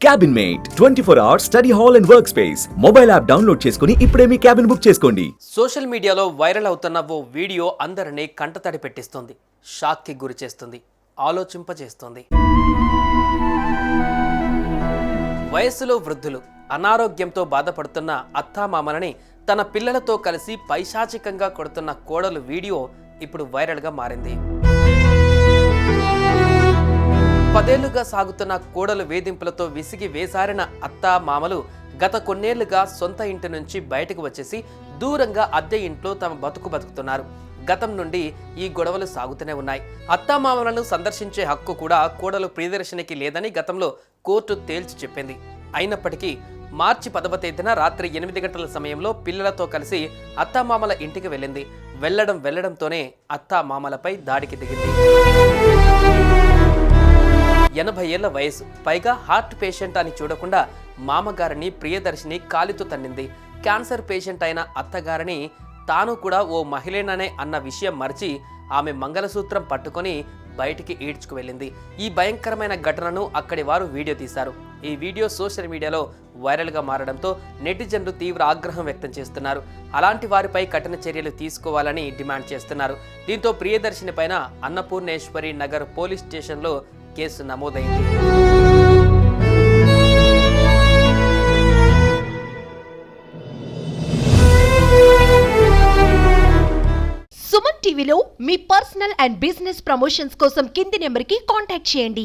Cabin mate 24 hours study hall and work space mobile app download చేసుకుని ఇప్పుడే మీ cabin book చేసుకోండి. Social మీడియాలో వైరల్ అవుతున్న ఓ వీడియో అందరినీ కంటతడి పెట్టిస్తుంది, షాక్కి గురి చేస్తుంది, ఆలోచింపజేస్తుంది. వయస్సులో వృద్ధులు అనారోగ్యంతో బాధపడుతున్న అత్తామామలని తన పిల్లలతో కలిసి పైశాచికంగా కొడుతున్న కోడలు వీడియో ఇప్పుడు వైరల్గా మారింది. 10 ఏళ్లుగా సాగుతున్న కోడలు వేధింపులతో విసిగి వేసారిన అత్తా మామలు గత కొన్నేళ్లుగా సొంత ఇంటి నుంచి బయటకు వచ్చేసి దూరంగా అద్దె ఇంట్లో తమ బతుకుతున్నారు. గతం నుండి ఈ గొడవలు సాగుతూనే ఉన్నాయి. అత్తామామలను సందర్శించే హక్కు కూడా కోడలు ప్రియదర్శినికి లేదని గతంలో కోర్టు తేల్చి చెప్పింది. అయినప్పటికీ మార్చి 10వ తేదీన రాత్రి 8 గంటల సమయంలో పిల్లలతో కలిసి అత్తామామల ఇంటికి వెళ్ళింది. వెళ్లడంతోనే అత్తామామలపై దాడికి దిగింది. 80 ఏళ్ల వయసు, పైగా హార్ట్ పేషెంట్ అని చూడకుండా మామగారిని ప్రియదర్శిని కాలితో తన్నింది. క్యాన్సర్ పేషెంట్ అయిన అత్తగారిని తాను కూడా ఓ మహిళేననే అన్న విషయం మరిచి ఆమె మంగళసూత్రం పట్టుకొని బయటికి ఈడ్చుకు వెళ్ళింది. ఈ భయంకరమైన ఘటనను అక్కడి వారు వీడియో తీశారు. ఈ వీడియో సోషల్ మీడియాలో వైరల్గా మారడంతో నెటిజన్లు తీవ్ర ఆగ్రహం వ్యక్తం చేస్తున్నారు. అలాంటి వారిపై కఠిన చర్యలు తీసుకోవాలని డిమాండ్ చేస్తున్నారు. దీంతో ప్రియదర్శిని పైన అన్నపూర్ణేశ్వరి నగర్ పోలీస్ స్టేషన్లో కేసు నమోదైంది. సుమన్ టీవీలో మీ పర్సనల్ అండ్ బిజినెస్ ప్రమోషన్స్ కోసం కింది నెంబర్కి కాంటాక్ట్ చేయండి.